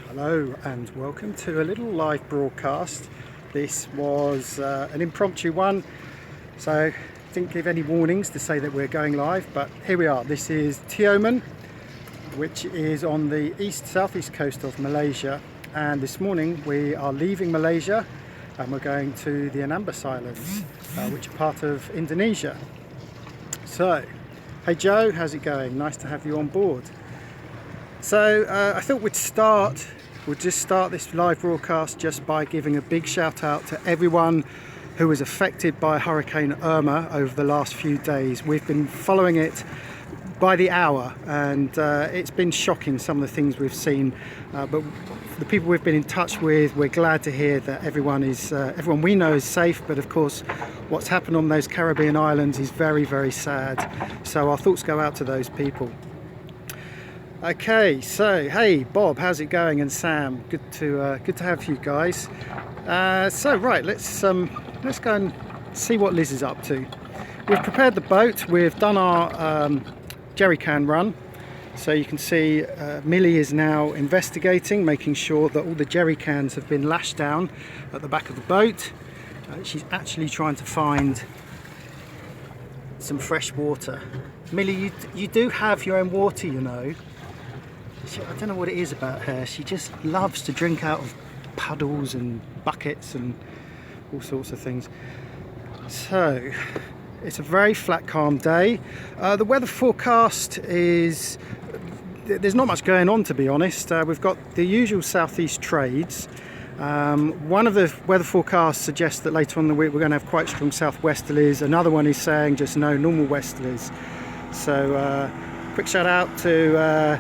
Hello and welcome to a little live broadcast. This was an impromptu one, so didn't give any warnings to say that we're going live, but here we are. This is Tioman, which is on the southeast coast of Malaysia, and this morning we are leaving Malaysia and we're going to the Anambas Islands, which are part of Indonesia. So, hey Joe, how's it going? Nice to have you on board. So I thought we'd just start this live broadcast just by giving a big shout out to everyone who was affected by Hurricane Irma over the last few days. We've been following it by the hour, and it's been shocking, some of the things we've seen, but for the people we've been in touch with, we're glad to hear that everyone we know is safe. But of course what's happened on those Caribbean islands is very, very sad, so our thoughts go out to those people. Okay, so hey Bob, how's it going? And Sam, good to have you guys. So right, let's go and see what Liz is up to. We've prepared the boat, we've done our jerry can run, so you can see Millie is now investigating, making sure that all the jerry cans have been lashed down at the back of the boat. She's actually trying to find some fresh water. Millie, you do have your own water, you know. I don't know what it is about her. She just loves to drink out of puddles and buckets and all sorts of things. So it's a very flat, calm day. The weather forecast is, there's not much going on, to be honest. We've got the usual southeast trades. One of the weather forecasts suggests that later on in the week we're going to have quite strong southwesterlies. Another one is saying just no normal westerlies. So quick shout out to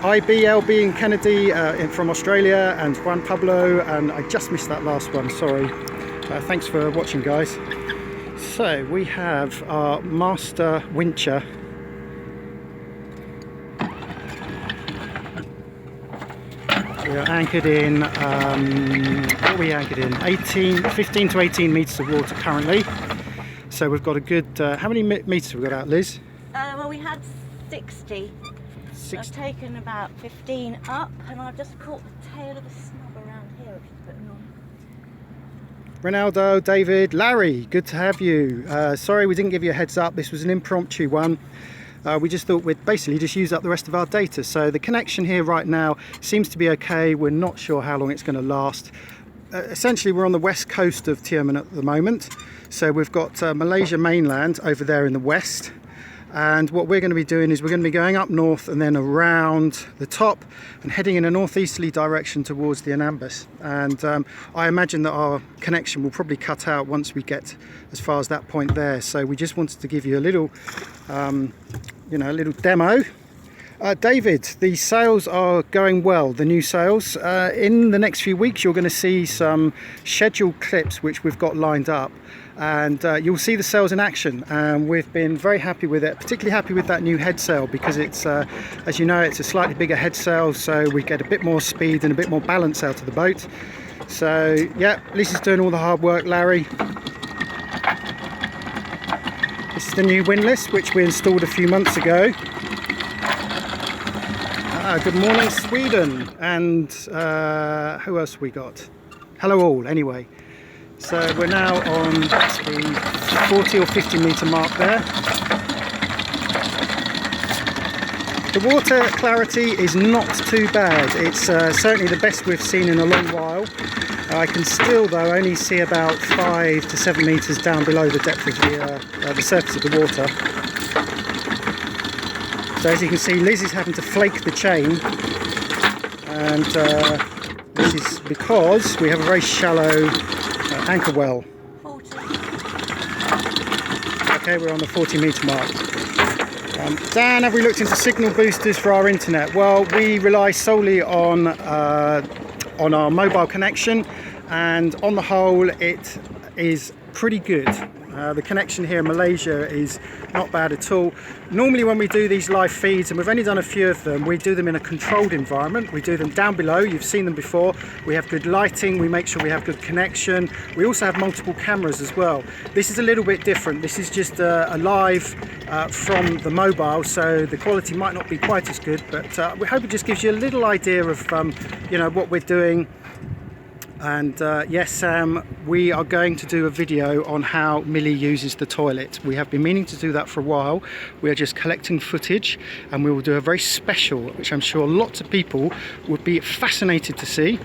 IB, LB and Kennedy from Australia, and Juan Pablo, and I just missed that last one, sorry. Thanks for watching, guys. So we have our master wincher. We are anchored in, what are we anchored in? 15 to 18 metres of water currently. So we've got a good, how many metres have we got out, Liz? Well, we had 60. I've taken about 15 up, and I've just caught the tail of a snub around here, which is putting on. Ronaldo, David, Larry, good to have you. Sorry we didn't give you a heads up, this was an impromptu one. We just thought we'd basically just use up the rest of our data. So the connection here right now seems to be okay. We're not sure how long it's going to last. Essentially we're on the west coast of Tioman at the moment. So we've got Malaysia mainland over there in the west. And what we're going to be doing is we're going to be going up north and then around the top and heading in a northeasterly direction towards the Anambas. And I imagine that our connection will probably cut out once we get as far as that point there. So we just wanted to give you a little, a little demo. David, the sales are going well, the new sales. In the next few weeks you're going to see some scheduled clips which we've got lined up, and you'll see the sails in action, and we've been very happy with it, particularly happy with that new head sail, because it's as you know, it's a slightly bigger head sail, so we get a bit more speed and a bit more balance out of the boat. So yeah, Lisa's doing all the hard work. Larry, this is the new windlass which we installed a few months ago. Good morning Sweden, and who else we got? Hello all, anyway. So we're now on the 40 or 50 metre mark there. The water clarity is not too bad. It's certainly the best we've seen in a long while. I can still though only see about 5 to 7 metres down below the depth of the surface of the water. So as you can see, Liz is having to flake the chain, and this is because we have a very shallow anchor well. 40. Okay, we're on the 40 metre mark. Dan, have we looked into signal boosters for our internet? Well, we rely solely on our mobile connection, and on the whole it is pretty good. The connection here in Malaysia is not bad at all. Normally when we do these live feeds, and we've only done a few of them, we do them in a controlled environment. We do them down below, you've seen them before. We have good lighting, we make sure we have good connection. We also have multiple cameras as well. This is a little bit different. This is just a live from the mobile, so the quality might not be quite as good, but we hope it just gives you a little idea of you know, what we're doing. And yes, Sam, we are going to do a video on how Millie uses the toilet. We have been meaning to do that for a while. We are just collecting footage, and we will do a very special, which I'm sure lots of people would be fascinated to see.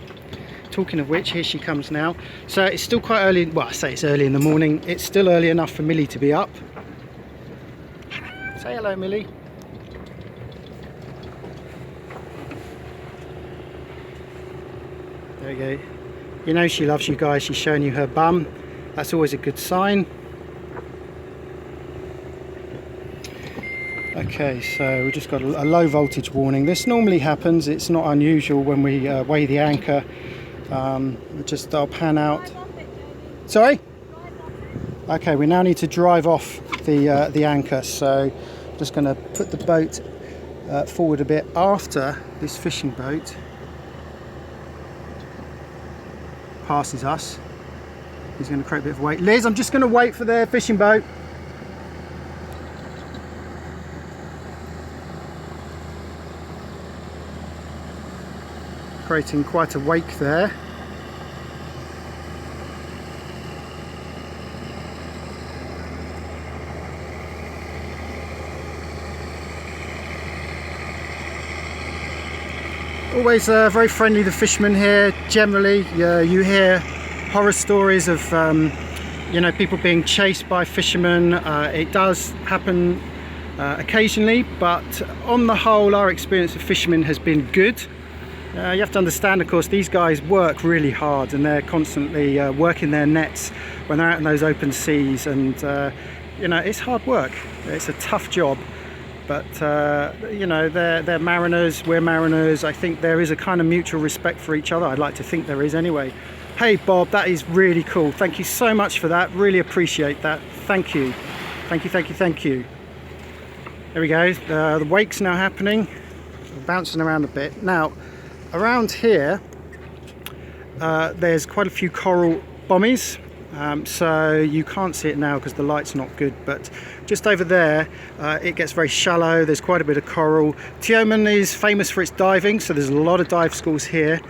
Talking of which, here she comes now. So it's still quite early, well, I say it's early in the morning. It's still early enough for Millie to be up. Say hello, Millie. There you go. You know she loves you guys. She's showing you her bum. That's always a good sign. Okay, so we just got a low voltage warning. This normally happens. It's not unusual when we weigh the anchor. I'll pan out. Sorry? Okay, we now need to drive off the anchor. So I'm just going to put the boat forward a bit after this fishing boat passes us. He's going to create a bit of weight. Liz, I'm just going to wait for the fishing boat. Creating quite a wake there. Always very friendly, the fishermen here. Generally, you hear horror stories of you know, people being chased by fishermen. It does happen occasionally, but on the whole, our experience of fishermen has been good. You have to understand, of course, these guys work really hard, and they're constantly working their nets when they're out in those open seas, and you know, it's hard work. It's a tough job. But you know, they're mariners, we're mariners. I think there is a kind of mutual respect for each other. I'd like to think there is anyway. Hey Bob, that is really cool. Thank you so much for that. Really appreciate that. Thank you. Thank you, thank you, thank you. There we go. The wake's now happening. We're bouncing around a bit. Now, around here, there's quite a few coral bommies. So you can't see it now because the light's not good, but just over there it gets very shallow. There's quite a bit of coral. Tioman is famous for its diving, so there's a lot of dive schools here.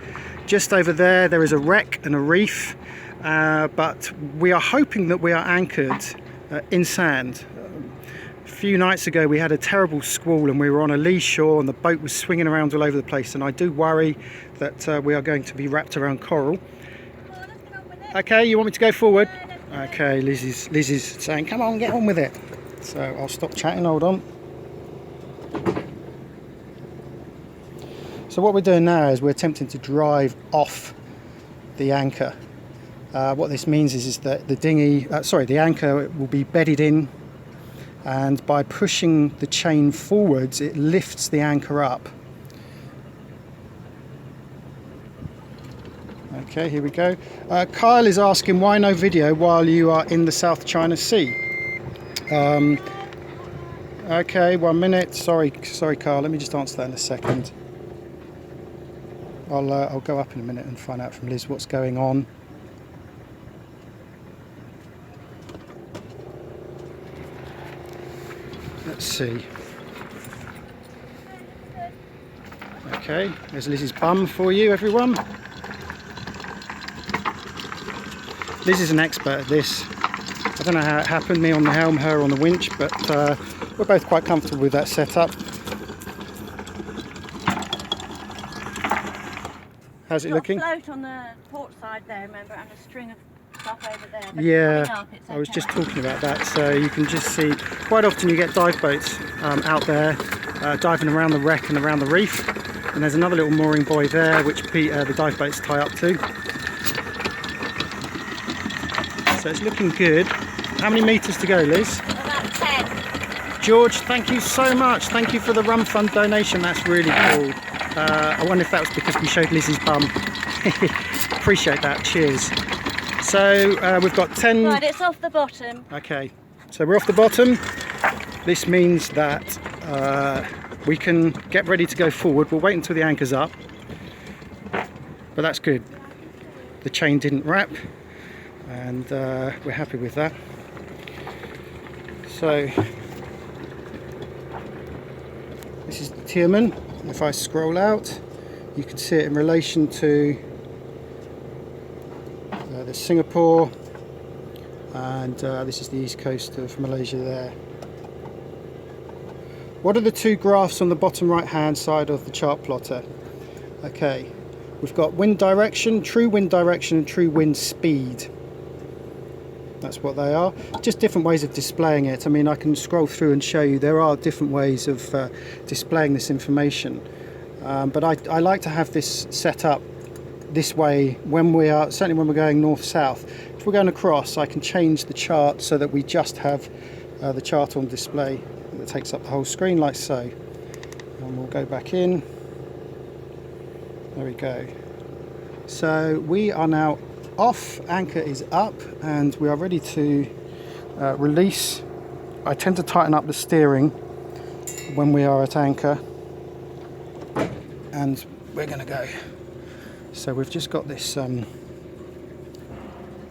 Just over there is a wreck and a reef, but we are hoping that we are anchored in sand. A few nights ago we had a terrible squall and we were on a lee shore and the boat was swinging around all over the place, and I do worry that we are going to be wrapped around coral. Okay, you want me to go forward? Okay, Liz is saying, come on, get on with it. So I'll stop chatting, hold on. So what we're doing now is we're attempting to drive off the anchor. What this means is that the anchor will be bedded in, and by pushing the chain forwards, it lifts the anchor up. Okay, here we go. Kyle is asking, why no video while you are in the South China Sea? Okay, 1 minute. Sorry, Kyle. Let me just answer that in a second. I'll go up in a minute and find out from Liz what's going on. Let's see. Okay, there's Liz's bum for you, everyone. Liz is an expert at this. I don't know how it happened, me on the helm, her on the winch, but we're both quite comfortable with that setup. How's it looking? Got a float on the port side there, remember, and a string of stuff over there. But yeah, up, it's I was okay. just talking about that. So you can just see, quite often you get dive boats out there diving around the wreck and around the reef. And there's another little mooring buoy there, which the dive boats tie up to. So it's looking good. How many metres to go, Liz? About 10. George, thank you so much. Thank you for the rum fund donation. That's really cool. I wonder if that was because we showed Liz's bum. Appreciate that. Cheers. So we've got 10. Right, it's off the bottom. Okay, so we're off the bottom. This means that we can get ready to go forward. We'll wait until the anchor's up, but that's good. The chain didn't wrap, and we're happy with that. So this is the Tioman. If I scroll out, you can see it in relation to the Singapore, and this is the east coast of Malaysia there. What are the two graphs on the bottom right hand side of the chart plotter? Okay, we've got wind direction, true wind direction and true wind speed. That's what they are. Just different ways of displaying it. I mean, I can scroll through and show you there are different ways of displaying this information, but I like to have this set up this way when we are, certainly when we're going north-south. If we're going across, I can change the chart so that we just have the chart on display that takes up the whole screen like so. And we'll go back in. There we go. So we are now off, anchor is up, and we are ready to release. I tend to tighten up the steering when we are at anchor, and we're going to go. So we've just got this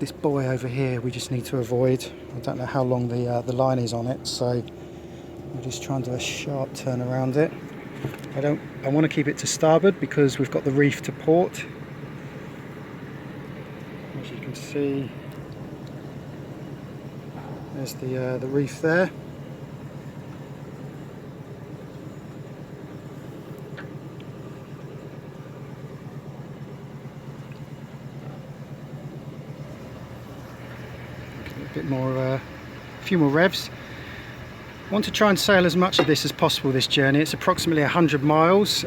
this buoy over here we just need to avoid. I don't know how long the line is on it, so I'm just trying to do a sharp turn around it. I want to keep it to starboard because we've got the reef to port. As you can see, there's the reef there. A bit more, a few more revs. I want to try and sail as much of this as possible this journey. It's approximately 100 miles.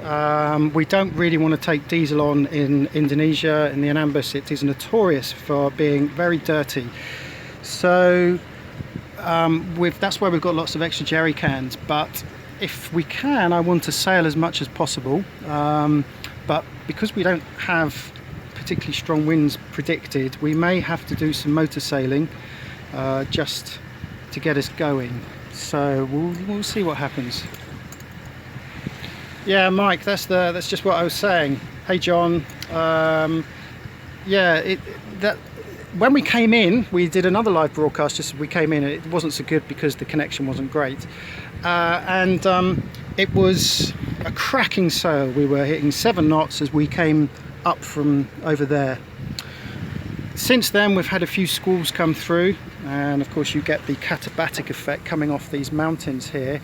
We don't really want to take diesel on in Indonesia. In the Anambas, it is notorious for being very dirty. So that's why we've got lots of extra jerry cans. But if we can, I want to sail as much as possible. But because we don't have particularly strong winds predicted, we may have to do some motor sailing just to get us going. So we'll see what happens. Yeah, Mike, that's just what I was saying. Hey, John. Yeah, when we came in, we did another live broadcast just as we came in, and it wasn't so good because the connection wasn't great. It was a cracking sail. We were hitting 7 knots as we came up from over there. Since then, we've had a few squalls come through, and of course you get the katabatic effect coming off these mountains here,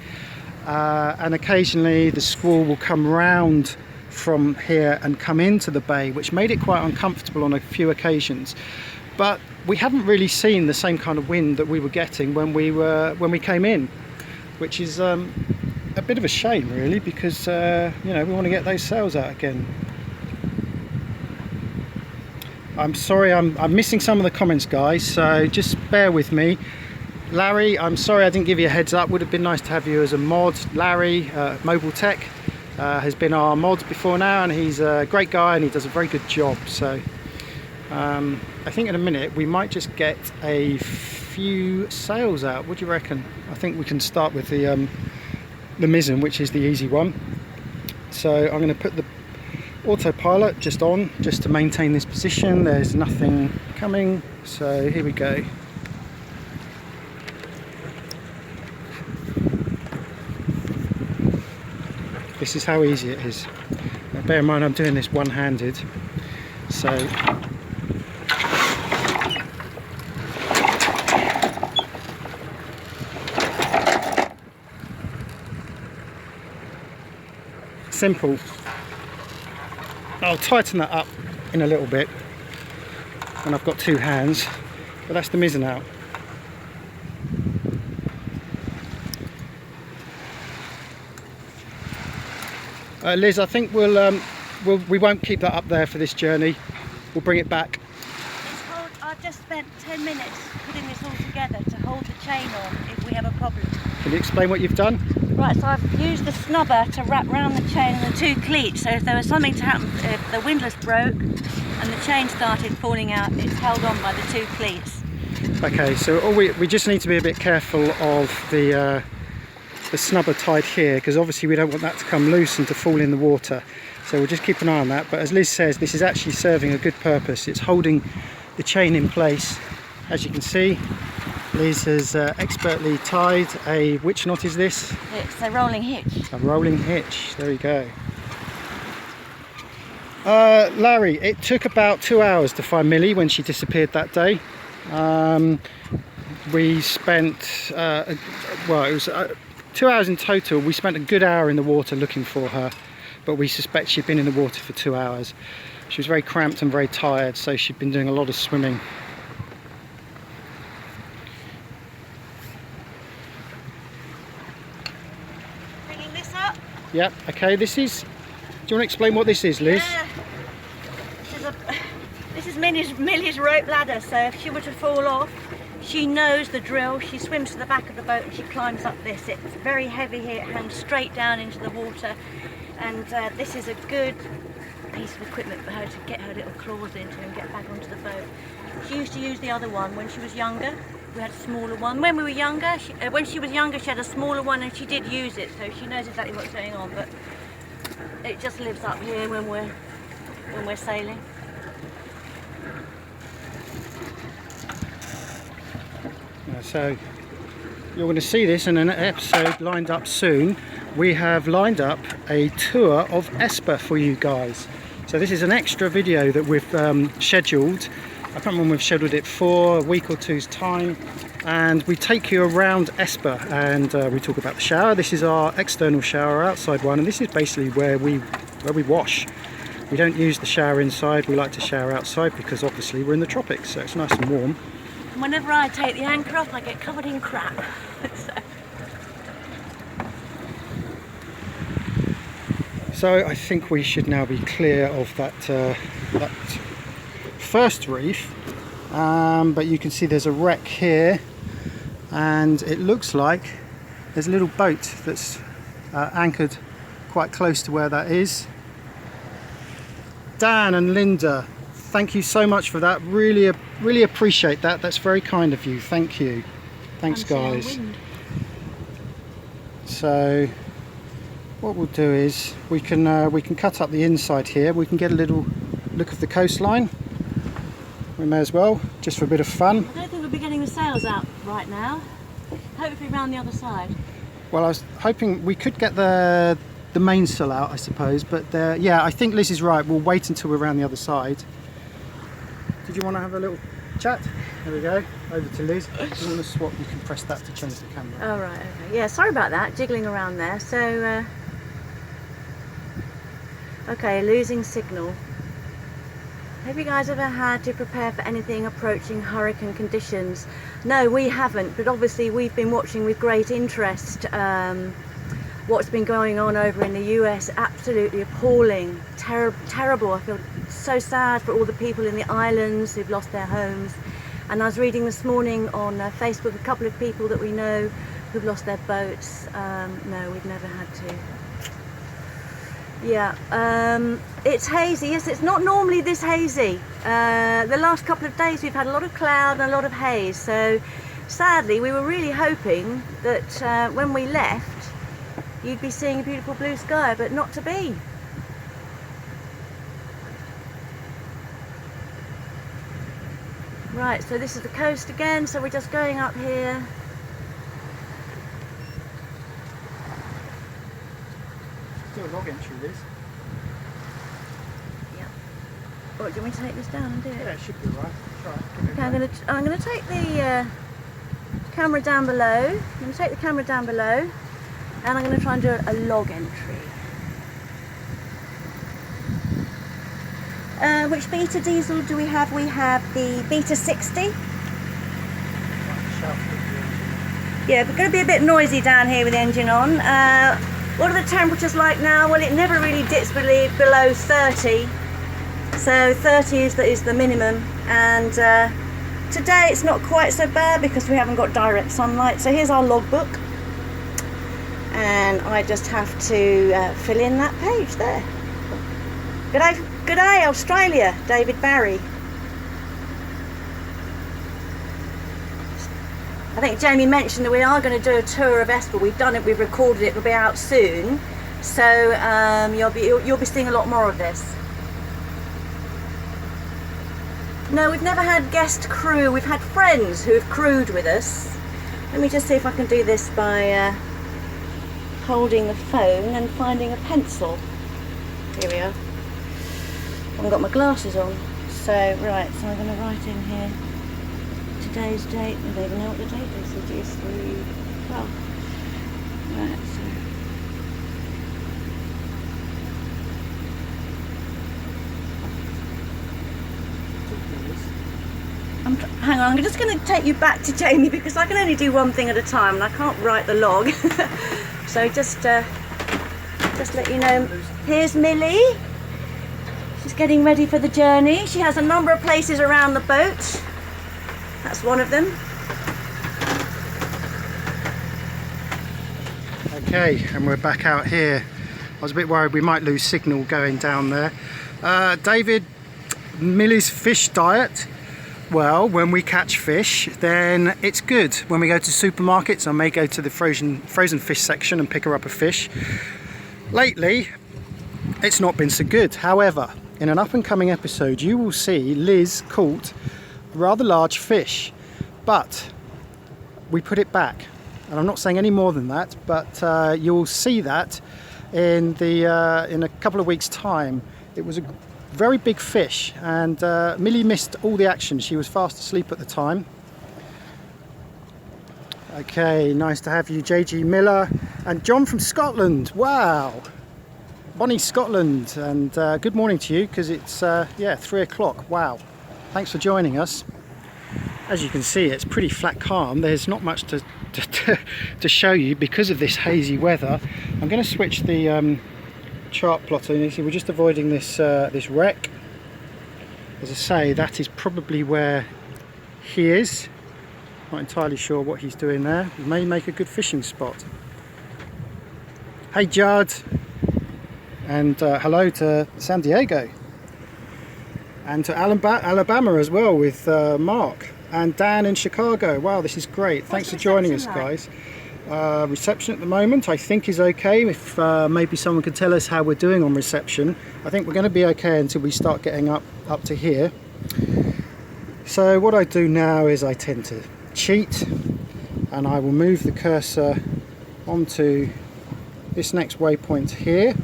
and occasionally the squall will come round from here and come into the bay, which made it quite uncomfortable on a few occasions. But we haven't really seen the same kind of wind that we were getting when we came in, which is a bit of a shame really, because you know, we want to get those sails out again. I'm sorry, I'm missing some of the comments, guys, so just bear with me. Larry, I'm sorry I didn't give you a heads up. Would have been nice to have you as a mod. Larry, Mobile Tech, has been our mod before now, and he's a great guy and he does a very good job. So I think in a minute we might just get a few sails out. What do you reckon? I think we can start with the Mizzen, which is the easy one. So I'm going to put the autopilot just on, just to maintain this position. There's nothing coming, so here we go. This is how easy it is. Now, bear in mind I'm doing this one-handed, so simple. I'll tighten that up in a little bit when I've got 2 hands, but that's the Mizzen out. Liz, I think we won't keep that up there for this journey. We'll bring it back. I've just spent 10 minutes putting this all together to hold the chain on if we have a problem. Can you explain what you've done? Right, so I've used the snubber to wrap round the chain and the two cleats, so if there was something to happen, if the windlass broke and the chain started falling out, it's held on by the two cleats. Okay, so we just need to be a bit careful of the snubber tied here, because obviously we don't want that to come loose and to fall in the water. So we'll just keep an eye on that. But as Liz says, this is actually serving a good purpose. It's holding the chain in place. As you can see, Liz has expertly tied a, which knot is this? It's a rolling hitch. A rolling hitch, there we go. Larry, it took about 2 hours to find Millie when she disappeared that day. We spent, well, it was 2 hours in total. We spent a good hour in the water looking for her, but we suspect she'd been in the water for 2 hours. She was very cramped and very tired, so she'd been doing a lot of swimming. Yep, okay, this is, do you want to explain what this is, Liz? This is Millie's rope ladder, so if she were to fall off, she knows the drill. She swims to the back of the boat and she climbs up this. It's very heavy here, it hangs straight down into the water, and this is a good piece of equipment for her to get her little claws into and get back onto the boat. She used to use the other one when she was younger. We had a smaller one. When we were younger, when she was younger, she had a smaller one and she did use it, so she knows exactly what's going on. But it just lives up here when we're sailing. So you're going to see this in an episode lined up soon. We have lined up a tour of Esper for you guys. So this is an extra video that we've scheduled. I can't remember when we've scheduled it for, a week or two's time, and we take you around Esper and we talk about the shower. This is our external shower, outside one, and this is basically where we wash. We don't use the shower inside, we like to shower outside because obviously we're in the tropics, so it's nice and warm. And whenever I take the anchor off, I get covered in crap. So I think we should now be clear of that first reef, but you can see there's a wreck here, and it looks like there's a little boat that's anchored quite close to where that is. Dan and Linda, thank you so much for that. Really appreciate that. That's very kind of you. Thank you. Thanks, guys. So what we'll do is we can cut up the inside here. We can get a little look of the coastline. We may as well, just for a bit of fun. I don't think we'll be getting the sails out right now. Hopefully around the other side. Well, I was hoping we could get the mainsail out, I suppose, but yeah, I think Liz is right. We'll wait until we're around the other side. Did you want to have a little chat? There we go. Over to Liz. If you want to swap, you can press that to change the camera. Oh, right, okay. Yeah, sorry about that, jiggling around there. So, okay, losing signal. Have you guys ever had to prepare for anything approaching hurricane conditions? No, we haven't, but obviously we've been watching with great interest what's been going on over in the US. Absolutely appalling, terrible. I feel so sad for all the people in the islands who've lost their homes. And I was reading this morning on Facebook a couple of people that we know who've lost their boats. No, we've never had to. Yeah, it's hazy. Yes, it's not normally this hazy. The last couple of days we've had a lot of cloud and a lot of haze, so sadly we were really hoping that when we left you'd be seeing a beautiful blue sky, but not to be. Right, so this is the coast again, so we're just going up here. Still a log entry, Liz. Yeah. Oh, do you want me to take this down and do it? Yeah, it should be right. Try. Okay, I'm going to take the camera down below. I'm going to take the camera down below, and I'm going to try and do a log entry. Which beta diesel do we have? We have the beta 60. Yeah, we're going to be a bit noisy down here with the engine on. What are the temperatures like now? Well, it never really dips below 30. So 30 is the minimum. And today it's not quite so bad because we haven't got direct sunlight. So here's our logbook. and I just have to fill in that page there. Good day Australia, David Barry. I think Jamie mentioned that we are going to do a tour of Espel. We've done it, we've recorded it, it'll be out soon. So you'll be seeing a lot more of this. No, we've never had guest crew. We've had friends who have crewed with us. Let me just see if I can do this by holding the phone and finding a pencil. Here we are. I haven't got my glasses on. So, right, so I'm going to write in here today's date. I don't even know what the date is. It is the 12th. Right, so. Hang on, I'm just going to take you back to Jamie because I can only do one thing at a time and I can't write the log. So just let you know, here's Millie. She's getting ready for the journey. She has a number of places around the boat. That's one of them. Okay, and we're back out here. I was a bit worried we might lose signal going down there. David, Millie's fish diet. Well, when we catch fish, then it's good. When we go to supermarkets, I may go to the frozen fish section and pick her up a fish. Lately, it's not been so good. However, in an up and coming episode, you will see Liz caught a rather large fish, but we put it back. And I'm not saying any more than that, but you'll see that in a couple of weeks' time. It was a very big fish, and Millie missed all the action. She was fast asleep at the time. Okay, nice to have you, JG Miller and John from Scotland. Wow, Bonnie, Scotland, and good morning to you because it's 3 o'clock. Wow, thanks for joining us. As you can see, it's pretty flat calm. There's not much to show you because of this hazy weather. I'm going to switch the Chartplotter, and you see we're just avoiding this this wreck. As I say, that is probably where he is. Not entirely sure what he's doing there. He may make a good fishing spot. Hey Judd, and hello to San Diego, and to Alabama as well with Mark, and Dan in Chicago. Wow, this is great. Thanks for joining us, guys. Reception at the moment I think is okay. If maybe someone could tell us how we're doing on reception. I think we're going to be okay until we start getting up to here. So what I do now is I tend to cheat, and I will move the cursor onto this next waypoint here.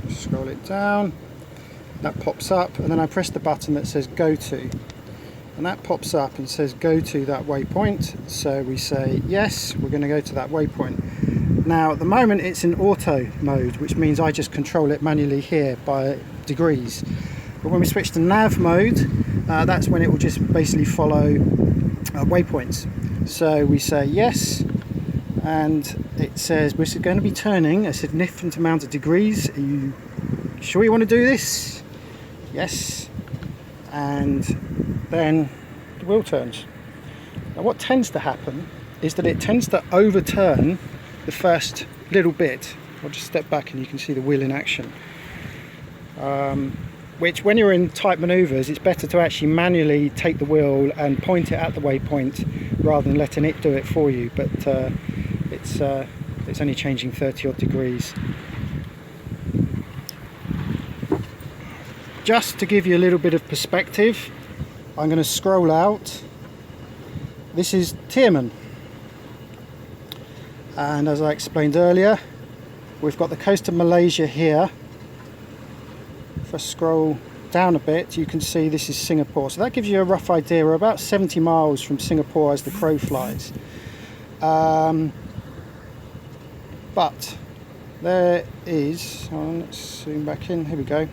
Scroll it down, that pops up, and then I press the button that says go to. And that pops up and says go to that waypoint, so we say yes, we're going to go to that waypoint. Now at the moment it's in auto mode, which means I just control it manually here by degrees, but when we switch to nav mode, that's when it will just basically follow waypoints. So we say yes, and it says we're going to be turning a significant amount of degrees. Are you sure you want to do this? Yes. And then the wheel turns. Now what tends to happen is that it tends to overturn the first little bit. I'll just step back and you can see the wheel in action. Which when you're in tight manoeuvres, it's better to actually manually take the wheel and point it at the waypoint rather than letting it do it for you. But it's only changing 30 odd degrees. Just to give you a little bit of perspective, I'm going to scroll out. This is Tioman, and as I explained earlier, we've got the coast of Malaysia here. If I scroll down a bit, you can see this is Singapore, so that gives you a rough idea. We're about 70 miles from Singapore as the crow flies. But there is, let's zoom back in, here we go.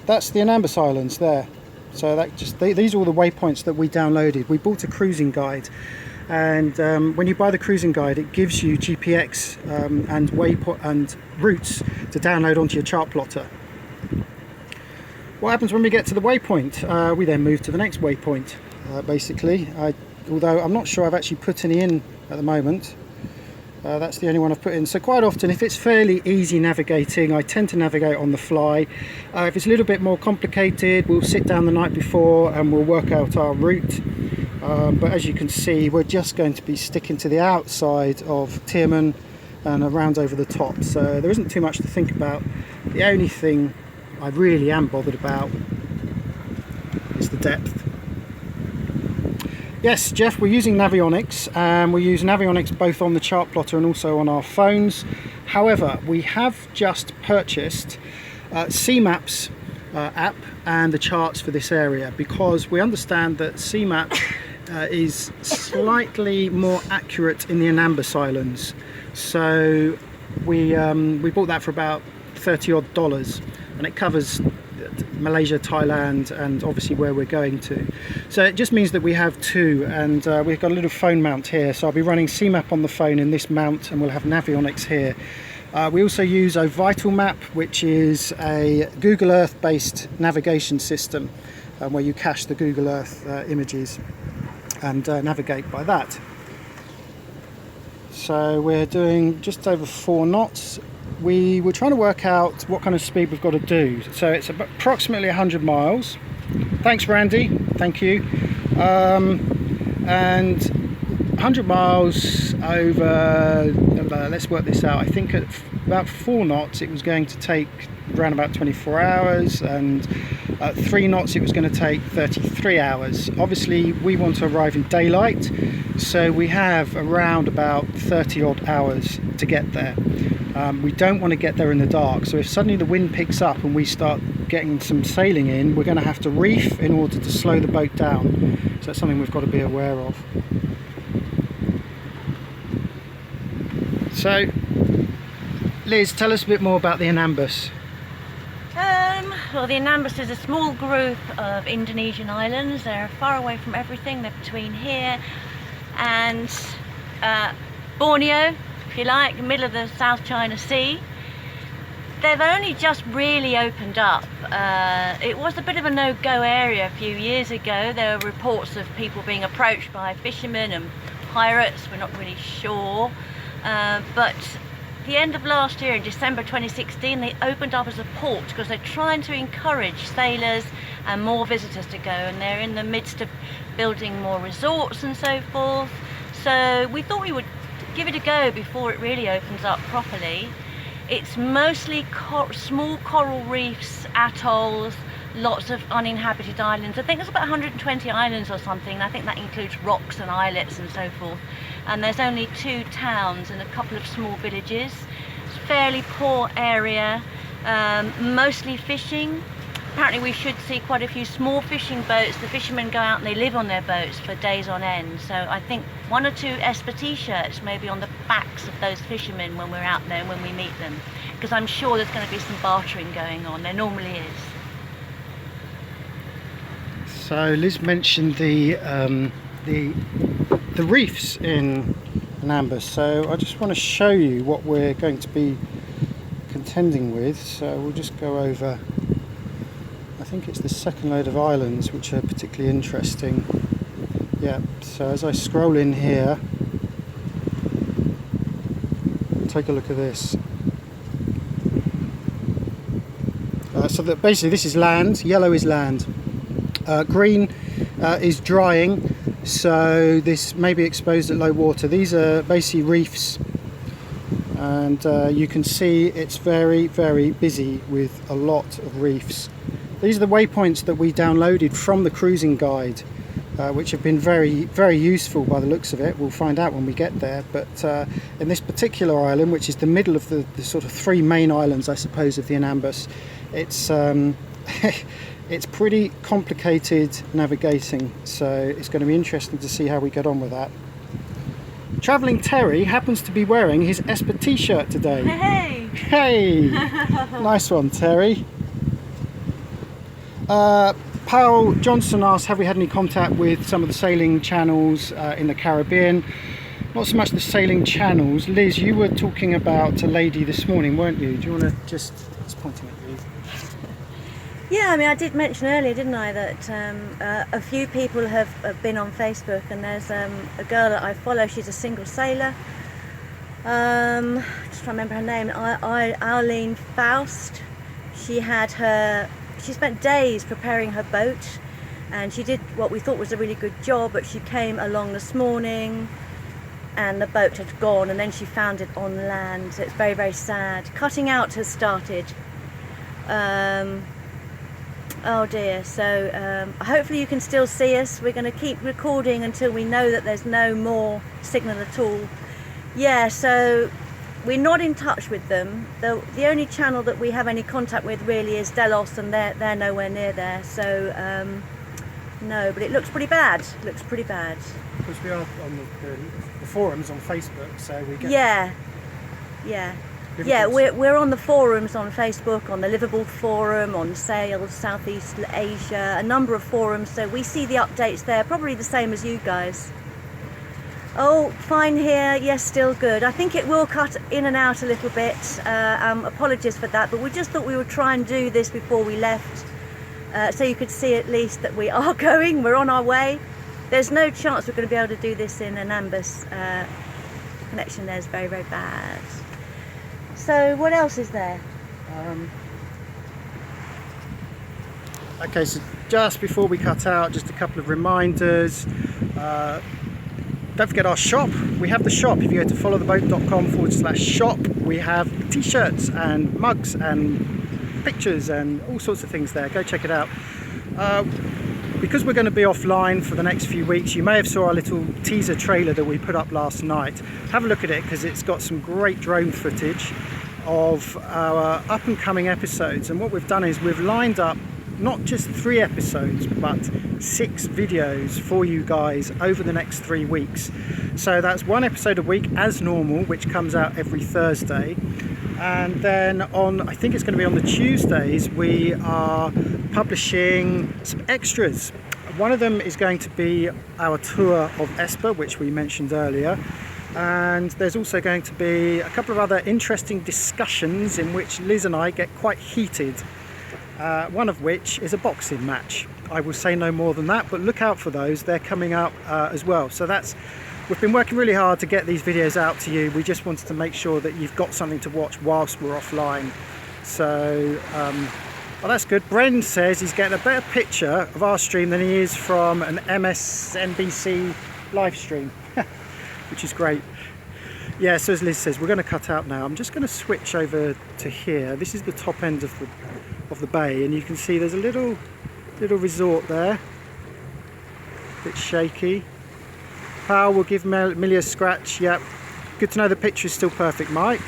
That's the Anambas Islands there. So that these are all the waypoints that we downloaded. We bought a cruising guide, and when you buy the cruising guide, it gives you GPX and waypoint and routes to download onto your Chartplotter. What happens when we get to the waypoint? We then move to the next waypoint, basically. Although I'm not sure I've actually put any in at the moment. That's the only one I've put in. So quite often, if it's fairly easy navigating, I tend to navigate on the fly. If it's a little bit more complicated, we'll sit down the night before and we'll work out our route. But as you can see, we're just going to be sticking to the outside of Tioman and around over the top. So there isn't too much to think about. The only thing I really am bothered about is the depth. Yes, Jeff, we're using Navionics, and we use Navionics both on the Chartplotter and also on our phones. However, we have just purchased CMAP's app and the charts for this area, because we understand that CMAP is slightly more accurate in the Anambas Islands. So we bought that for about $30 odd, and it covers Malaysia, Thailand, and obviously where we're going to. So it just means that we have two, and we've got a little phone mount here, so I'll be running CMAP on the phone in this mount, and we'll have Navionics here. We also use a Vital Map, which is a Google Earth based navigation system where you cache the Google Earth images and navigate by that. So we're doing just over 4 knots. We were trying to work out what kind of speed we've got to do. So it's approximately 100 miles. Thanks, Randy. Thank you. And 100 miles over, let's work this out. I think at about 4 knots it was going to take around about 24 hours, and at 3 knots it was going to take 33 hours. Obviously we want to arrive in daylight, so we have around about 30 odd hours to get there. We don't want to get there in the dark, so if suddenly the wind picks up and we start getting some sailing in, we're going to have to reef in order to slow the boat down. So that's something we've got to be aware of. So, Liz, tell us a bit more about the Anambas. Well, the Anambas is a small group of Indonesian islands. They're far away from everything. They're between here and Borneo, if you like, middle of the South China Sea. They've only just really opened up. It was a bit of a no-go area a few years ago. There were reports of people being approached by fishermen and pirates. We're not really sure. But the end of last year, in December 2016, they opened up as a port because they're trying to encourage sailors and more visitors to go, and they're in the midst of building more resorts and so forth. So we thought we would give it a go before it really opens up properly. It's mostly small coral reefs, atolls, lots of uninhabited islands. I think there's about 120 islands or something. I think that includes rocks and islets and so forth. And there's only 2 towns and a couple of small villages. It's a fairly poor area, mostly fishing. Apparently we should see quite a few small fishing boats. The fishermen go out and they live on their boats for days on end. So I think 1 or 2 Esper t-shirts maybe on the backs of those fishermen when we're out there, when we meet them. Because I'm sure there's going to be some bartering going on. There normally is. So Liz mentioned the reefs in Anambas, so I just want to show you what we're going to be contending with. So we'll just go over, I think it's the second load of islands which are particularly interesting. Yeah, so as I scroll in here, take a look at this. So that basically this is land, yellow is land, green is drying, so this may be exposed at low water. These are basically reefs, and you can see it's very, very busy with a lot of reefs. These are the waypoints that we downloaded from the cruising guide, which have been very, very useful by the looks of it. We'll find out when we get there, but in this particular island, which is the middle of the sort of 3 main islands, I suppose, of the Anambas, it's it's pretty complicated navigating, so it's going to be interesting to see how we get on with that. Travelling Terry happens to be wearing his Esper t-shirt today. Hey! Hey! Nice one, Terry. Paul Johnson asked, have we had any contact with some of the sailing channels in the Caribbean? Not so much the sailing channels. Liz, you were talking about a lady this morning, weren't you? Do you want to just... It's pointing at you. Yeah, I mean, I did mention earlier, didn't I, that a few people have been on Facebook, and there's a girl that I follow. She's a single sailor. Just trying to remember her name. Eileen Faust. She spent days preparing her boat, and she did what we thought was a really good job, but she came along this morning and the boat had gone, and then she found it on land, so it's very, very sad. Cutting out has started. Oh dear, so hopefully you can still see us. We're going to keep recording until we know that there's no more signal at all. Yeah, so we're not in touch with them. The only channel that we have any contact with really is Delos, and they're nowhere near there. So no, but it looks pretty bad. It looks pretty bad. Because we are on the forums on Facebook, so we get... Yeah, we're on the forums on Facebook, on the Liverpool forum, on Sales, Southeast Asia, a number of forums, so we see the updates there, probably the same as you guys. Oh, fine here, yes, still good. I think it will cut in and out a little bit, apologies for that, but we just thought we would try and do this before we left, so you could see at least that we are going, we're on our way. There's no chance we're going to be able to do this in Anambas. The connection there is very, very bad. So what else is there? Okay, so just before we cut out, just a couple of reminders. Don't forget our shop. We have the shop. If you go to followtheboat.com/shop, we have t-shirts and mugs and pictures and all sorts of things there. Go check it out. Because we're going to be offline for the next few weeks, you may have saw our little teaser trailer that we put up last night. Have a look at it, because it's got some great drone footage of our up and coming episodes. And what we've done is we've lined up not just 3 episodes, but 6 videos for you guys over the next 3 weeks. So that's 1 episode a week as normal, which comes out every Thursday. And then on, I think it's going to be on the Tuesdays, we are publishing some extras. One of them is going to be our tour of Esper, which we mentioned earlier. And there's also going to be a couple of other interesting discussions in which Liz and I get quite heated. One of which is a boxing match. I will say no more than that, but look out for those. They're coming up as well. So we've been working really hard to get these videos out to you. We just wanted to make sure that you've got something to watch whilst we're offline. So, well, that's good. Bren says he's getting a better picture of our stream than he is from an MSNBC live stream, which is great. Yeah, so as Liz says, we're going to cut out now. I'm just going to switch over to here. This is the top end of the bay, and you can see there's a little resort there. A bit shaky. Powell will give Millie a scratch. Yep. Good to know the picture is still perfect, Mike.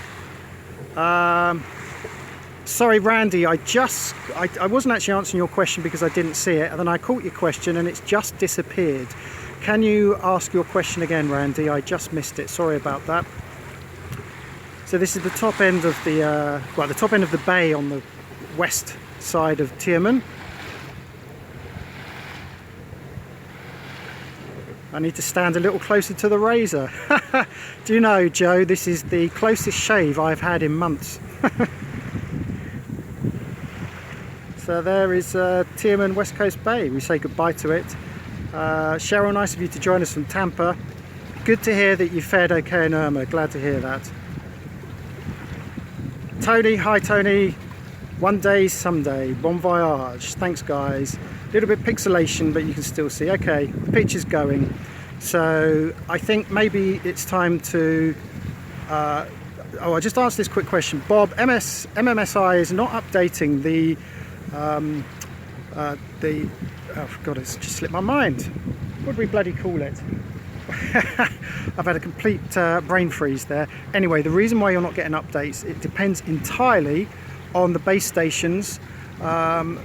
Sorry, Randy, I wasn't actually answering your question because I didn't see it, and then I caught your question and it's just disappeared. Can you ask your question again, Randy? I just missed it. Sorry about that. So this is the top end of the top end of the bay on the west side of Tioman. I need to stand a little closer to the razor. Do you know, Joe, this is the closest shave I've had in months. So there is Tioman West Coast Bay. We say goodbye to it. Cheryl, nice of you to join us from Tampa. Good to hear that you fared okay in Irma. Glad to hear that. Tony, hi Tony. One day, someday. Bon voyage. Thanks, guys. A little bit pixelation, but you can still see. Okay, the picture's going. So I think maybe it's time to... I just asked this quick question. Bob, MMSI is not updating the... oh God, it's just slipped my mind. What do we bloody call it? I've had a complete brain freeze there. Anyway, the reason why you're not getting updates, it depends entirely on the base stations,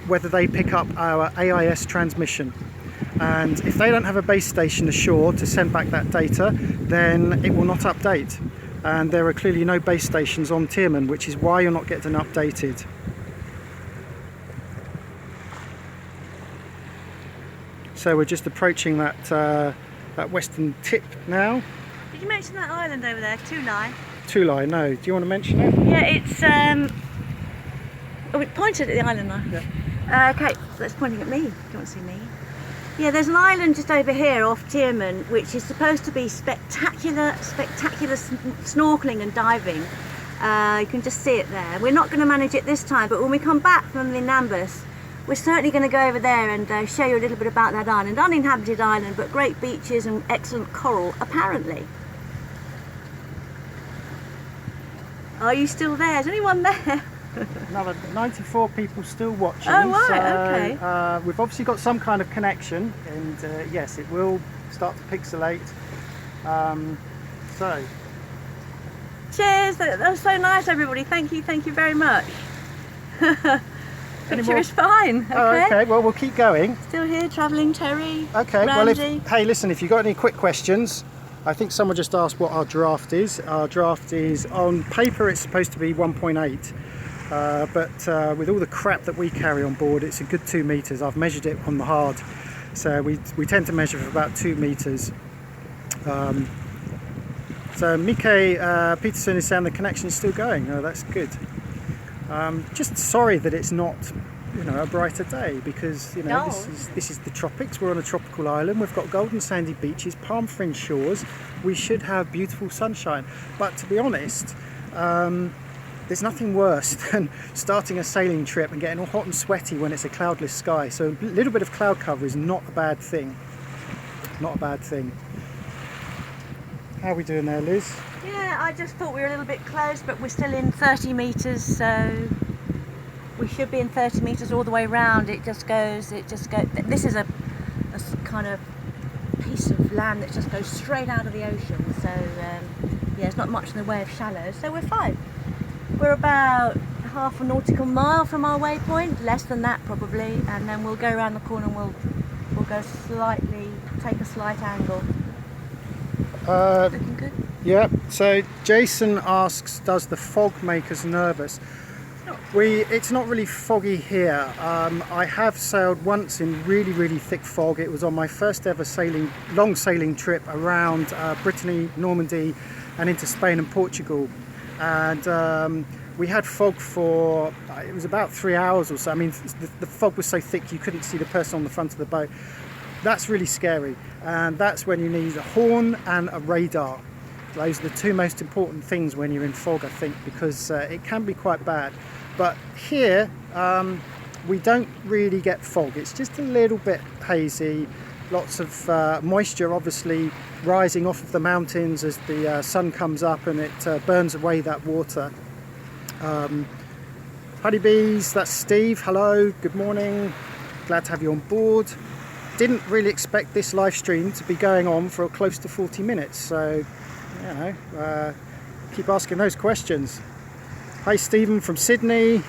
whether they pick up our AIS transmission. And if they don't have a base station ashore to send back that data, then it will not update. And there are clearly no base stations on Tioman, which is why you're not getting updated. So we're just approaching that western tip now. Did you mention that island over there, Tulai? Tulai, no. Do you want to mention it? Yeah, it's... Oh, it pointed at the island now. Yeah. Okay, so it's pointing at me. Do you want to see me? Yeah, there's an island just over here off Tioman, which is supposed to be spectacular snorkeling and diving. You can just see it there. We're not going to manage it this time, but when we come back from the Anambas, we're certainly going to go over there and show you a little bit about that island. Uninhabited island, but great beaches and excellent coral, apparently. Are you still there? Is anyone there? Another 94 people still watching. Oh, right, so, okay. We've obviously got some kind of connection, and yes, it will start to pixelate. So. Cheers, that was so nice, everybody. Thank you very much. Picture is fine. Okay. Oh, okay, well, we'll keep going. Still here, travelling Terry. Okay, Randy. well, hey, listen, if you've got any quick questions, I think someone just asked what our draft is. Our draft is, on paper, it's supposed to be 1.8. But with all the crap that we carry on board, it's a good 2 meters. I've measured it on the hard, so we tend to measure for about 2 meters. So Mike Peterson is saying the connection is still going. Oh, that's good. Just sorry that it's not, a brighter day, because this is the tropics. We're on a tropical island. We've got golden sandy beaches, palm fringe shores. We should have beautiful sunshine. But to be honest, there's nothing worse than starting a sailing trip and getting all hot and sweaty when it's a cloudless sky. So a little bit of cloud cover is not a bad thing. Not a bad thing. How are we doing there, Liz? Yeah, I just thought we were a little bit close, but we're still in 30 metres, so we should be in 30 metres all the way round. This is a kind of piece of land that just goes straight out of the ocean, so yeah, it's not much in the way of shallows, so we're fine. We're about half a nautical mile from our waypoint, less than that probably, and then we'll go around the corner and we'll go take a slight angle. Looking good? Yeah, so Jason asks, does the fog make us nervous? It's not really foggy here. I have sailed once in really, really thick fog. It was on my first ever long sailing trip around Brittany, Normandy and into Spain and Portugal. And we had fog for, it was about 3 hours or so. I mean, the fog was so thick you couldn't see the person on the front of the boat. That's really scary, and that's when you need a horn and a radar. Those are the two most important things when you're in fog, I think, because it can be quite bad. But here, we don't really get fog. It's just a little bit hazy. Lots of moisture obviously rising off of the mountains as the sun comes up and it burns away that water. Honeybees, that's Steve. Hello, good morning. Glad to have you on board. Didn't really expect this live stream to be going on for close to 40 minutes, so keep asking those questions. Hi Stephen from Sydney.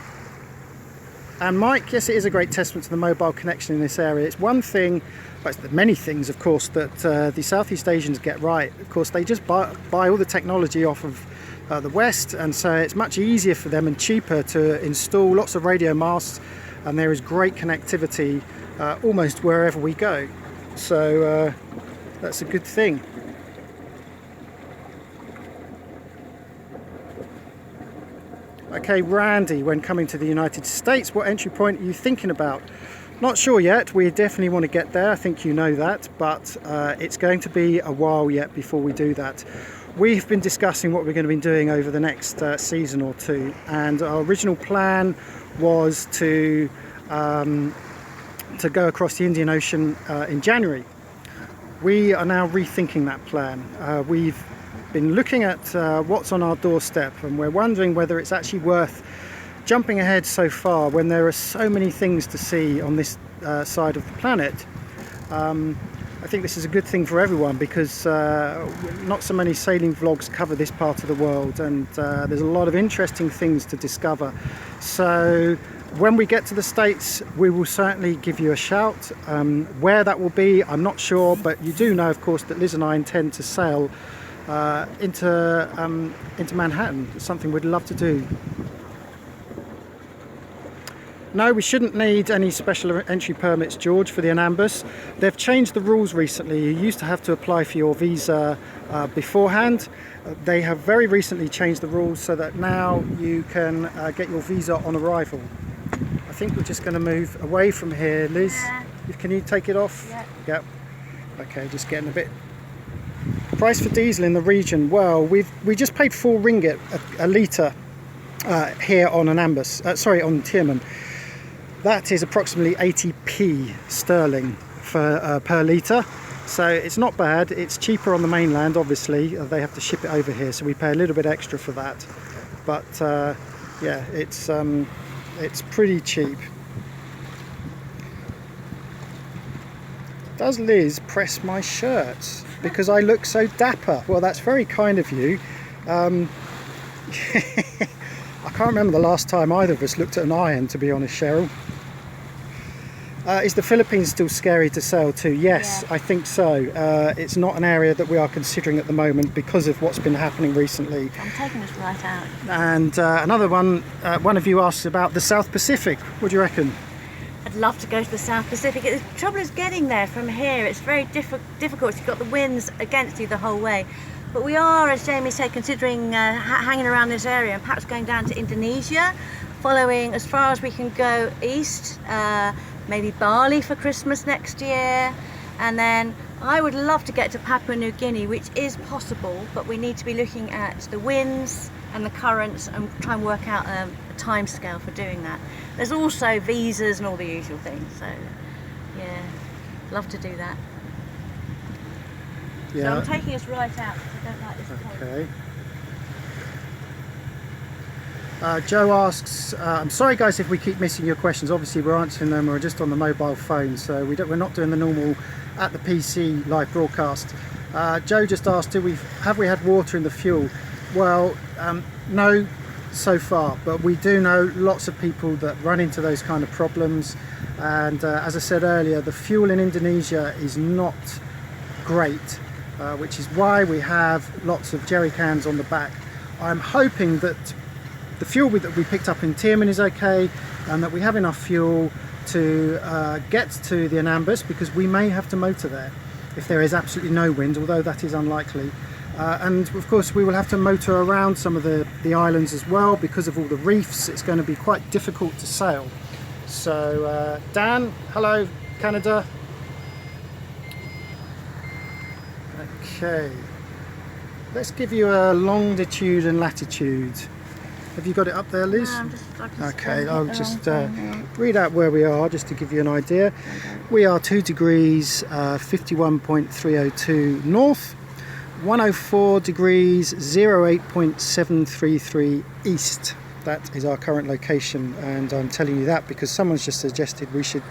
And Mike, yes, it is a great testament to the mobile connection in this area. It's one thing, but it's many things, of course, that the Southeast Asians get right. Of course, they just buy all the technology off of the West, and so it's much easier for them and cheaper to install lots of radio masts, and there is great connectivity almost wherever we go. So that's a good thing. Okay, Randy, when coming to the United States, what entry point are you thinking about? Not sure yet. We definitely want to get there. I think you know that, but it's going to be a while yet before we do that. We've been discussing what we're going to be doing over the next season or two, and our original plan was to go across the Indian Ocean in January. We are now rethinking that plan. We've been looking at what's on our doorstep, and we're wondering whether it's actually worth jumping ahead so far when there are so many things to see on this side of the planet. I think this is a good thing for everyone, because not so many sailing vlogs cover this part of the world, and there's a lot of interesting things to discover. So when we get to the States, we will certainly give you a shout. Where that will be, I'm not sure, but you do know, of course, that Liz and I intend to sail into Manhattan. It's something we'd love to do. No, we shouldn't need any special entry permits, George, for the Anambas. They've changed the rules recently. You used to have to apply for your visa beforehand. They have very recently changed the rules so that now you can get your visa on arrival. I think we're just going to move away from here, Liz. Yeah. Can you take it off? Yeah. Yep. Okay, just getting a bit. Price for diesel in the region. Well, we just paid 4 ringgit a litre here on Anambas. On Tioman. That is approximately 80p sterling for per litre. So it's not bad. It's cheaper on the mainland, obviously. They have to ship it over here, so we pay a little bit extra for that. But yeah, it's pretty cheap. Does Liz press my shirts because I look so dapper? Well, that's very kind of you. I can't remember the last time either of us looked at an iron, to be honest, Cheryl. Is the Philippines still scary to sail to? Yes, yeah. I think so. It's not an area that we are considering at the moment because of what's been happening recently. I'm taking this right out. And another one of you asked about the South Pacific. What do you reckon? I'd love to go to the South Pacific. The trouble is getting there from here. It's very difficult. You've got the winds against you the whole way. But we are, as Jamie said, considering hanging around this area and perhaps going down to Indonesia, following as far as we can go east, maybe Bali for Christmas next year. And then I would love to get to Papua New Guinea, which is possible, but we need to be looking at the winds and the currents and try and work out a time scale for doing that. There's also visas and all the usual things, so yeah, love to do that. Yeah. So I'm taking us right out because I don't like this point. Okay. Joe asks, I'm sorry guys if we keep missing your questions. Obviously we're answering them, we're just on the mobile phone, so we're not doing the normal at the PC live broadcast. Joe just asked, have we had water in the fuel? Well, no so far, but we do know lots of people that run into those kind of problems, and as I said earlier, the fuel in Indonesia is not great, which is why we have lots of jerry cans on the back. I'm hoping that the fuel that we picked up in Tioman is okay, and that we have enough fuel to get to the Anambas, because we may have to motor there if there is absolutely no wind, although that is unlikely. And of course we will have to motor around some of the islands as well, because of all the reefs. It's going to be quite difficult to sail. So Dan, hello Canada. Okay, let's give you a longitude and latitude. Have you got it up there, Liz? No, okay, I'll just read out where we are just to give you an idea. We are 2 degrees 51.302 north, 104 degrees 08.733 east. That is our current location, and I'm telling you that because someone's just suggested we should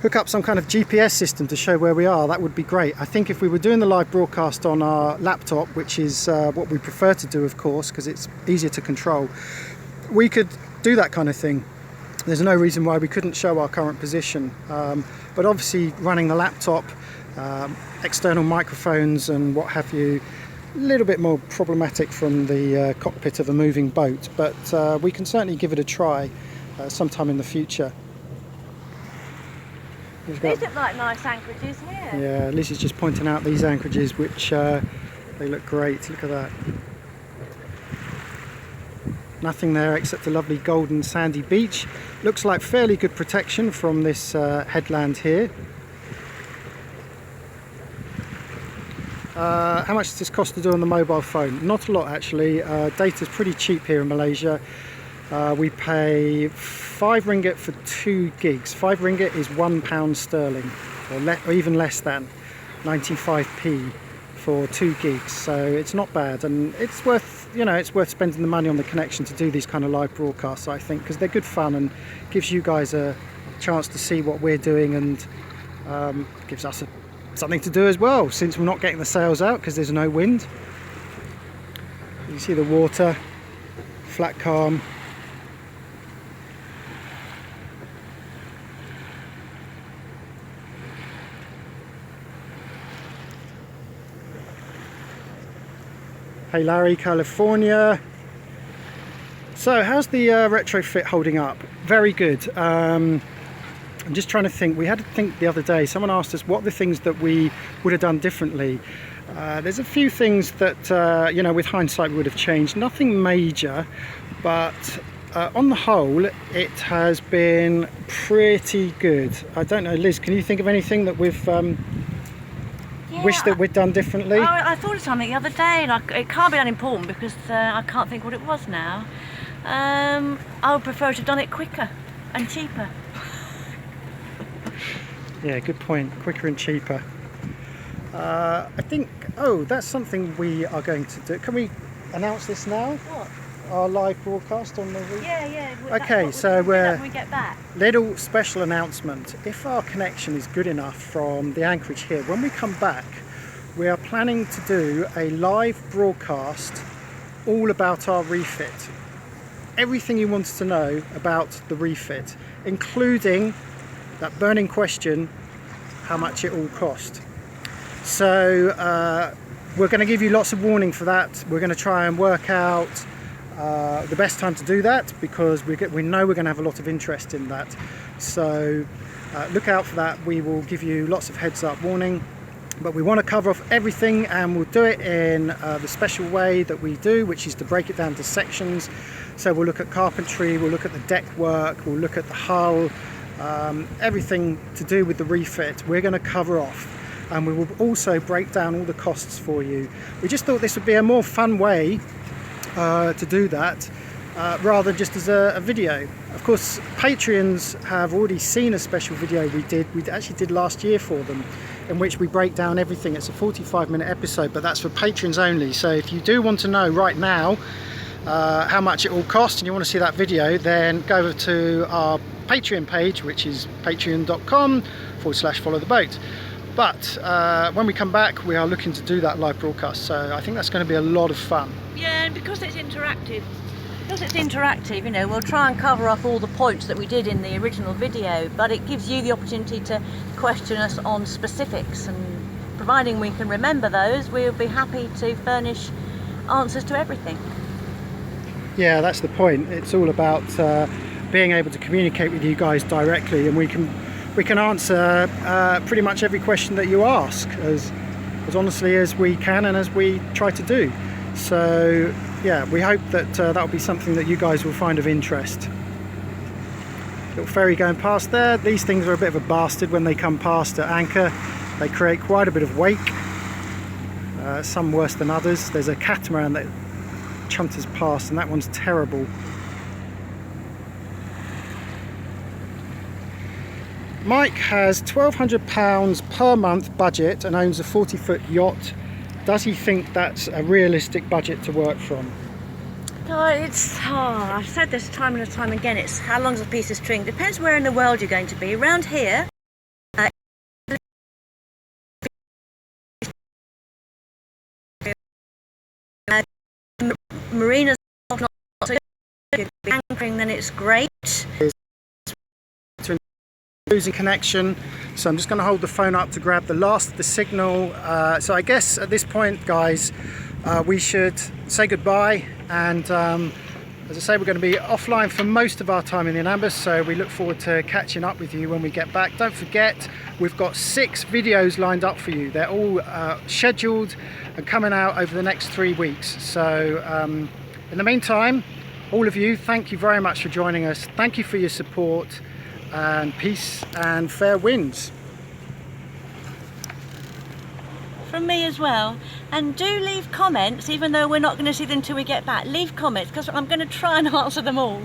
hook up some kind of GPS system to show where we are. That would be great. I think if we were doing the live broadcast on our laptop, which is what we prefer to do, of course, because it's easier to control, we could do that kind of thing. There's no reason why we couldn't show our current position. But obviously running the laptop, external microphones and what have you, a little bit more problematic from the cockpit of a moving boat, but we can certainly give it a try sometime in the future. These look like nice anchorages here. Yeah, Liz is just pointing out these anchorages, which they look great. Look at that. Nothing there except a lovely golden sandy beach. Looks like fairly good protection from this headland here. How much does this cost to do on the mobile phone? Not a lot actually. Data's pretty cheap here in Malaysia. We pay 5 ringgit for 2 gigs. 5 ringgit is £1 sterling, or even less than 95p for 2 gigs. So it's not bad, and it's worth, it's worth spending the money on the connection to do these kind of live broadcasts, I think, because they're good fun and gives you guys a chance to see what we're doing, and gives us something to do as well, since we're not getting the sails out because there's no wind. You see the water, flat calm. Hey Larry, California. So how's the retrofit holding up? Very good. I'm just trying to think. We had to think the other day. Someone asked us what the things that we would have done differently. There's a few things that, with hindsight we would have changed. Nothing major, but on the whole, it has been pretty good. I don't know, Liz, can you think of anything that we've wished that we'd done differently? I thought of something the other day, and it can't be unimportant because I can't think what it was now. I would prefer to have done it quicker and cheaper. Yeah, good point. Quicker and cheaper. I think, that's something we are going to do. Can we announce this now? What? Our live broadcast on the reef? Yeah. Okay, so we're when we get back. Little special announcement. If our connection is good enough from the anchorage here, when we come back, we are planning to do a live broadcast all about our refit. Everything you wanted to know about the refit, including that burning question, how much it all cost. So we're going to give you lots of warning for that. We're going to try and work out the best time to do that, because we know we're going to have a lot of interest in that. So look out for that. We will give you lots of heads up warning, but we want to cover off everything, and we'll do it in the special way that we do, which is to break it down to sections. So we'll look at carpentry, we'll look at the deck work, we'll look at the hull, everything to do with the refit we're going to cover off, and we will also break down all the costs for you. We just thought this would be a more fun way to do that, rather than just as a video. Of course, Patreons have already seen a special video we actually did last year for them, in which we break down everything. It's a 45-minute episode, but that's for patrons only. So if you do want to know right now how much it all costs and you want to see that video, then go over to our Patreon page, which is patreon.com/followtheboat. But when we come back, we are looking to do that live broadcast, so I think that's going to be a lot of fun. Yeah, and because it's interactive, you know, we'll try and cover up all the points that we did in the original video, but it gives you the opportunity to question us on specifics, and providing we can remember those, we'll be happy to furnish answers to everything. Yeah, that's the point. It's all about being able to communicate with you guys directly, and we can answer pretty much every question that you ask as honestly as we can and as we try to do. So yeah, we hope that that'll be something that you guys will find of interest. Little ferry going past there. These things are a bit of a bastard when they come past at anchor. They create quite a bit of wake, some worse than others. There's a catamaran that chunters past, and that one's terrible. Mike has £1,200 per month budget and owns a 40-foot yacht. Does he think that's a realistic budget to work from? I've said this time and time again, it's how long's a piece of string. Depends where in the world you're going to be. Around here, marinas not so good. Anchoring, then it's great. Losing connection, so I'm just going to hold the phone up to grab the last of the signal. So I guess at this point, guys, we should say goodbye, and as I say, we're going to be offline for most of our time in the Anambas, so we look forward to catching up with you when we get back. Don't forget, we've got 6 videos lined up for you. They're all scheduled and coming out over the next 3 weeks. So in the meantime, all of you, thank you very much for joining us. Thank you for your support, and peace and fair winds. From me as well. And do leave comments, even though we're not going to see them until we get back. Leave comments, because I'm going to try and answer them all.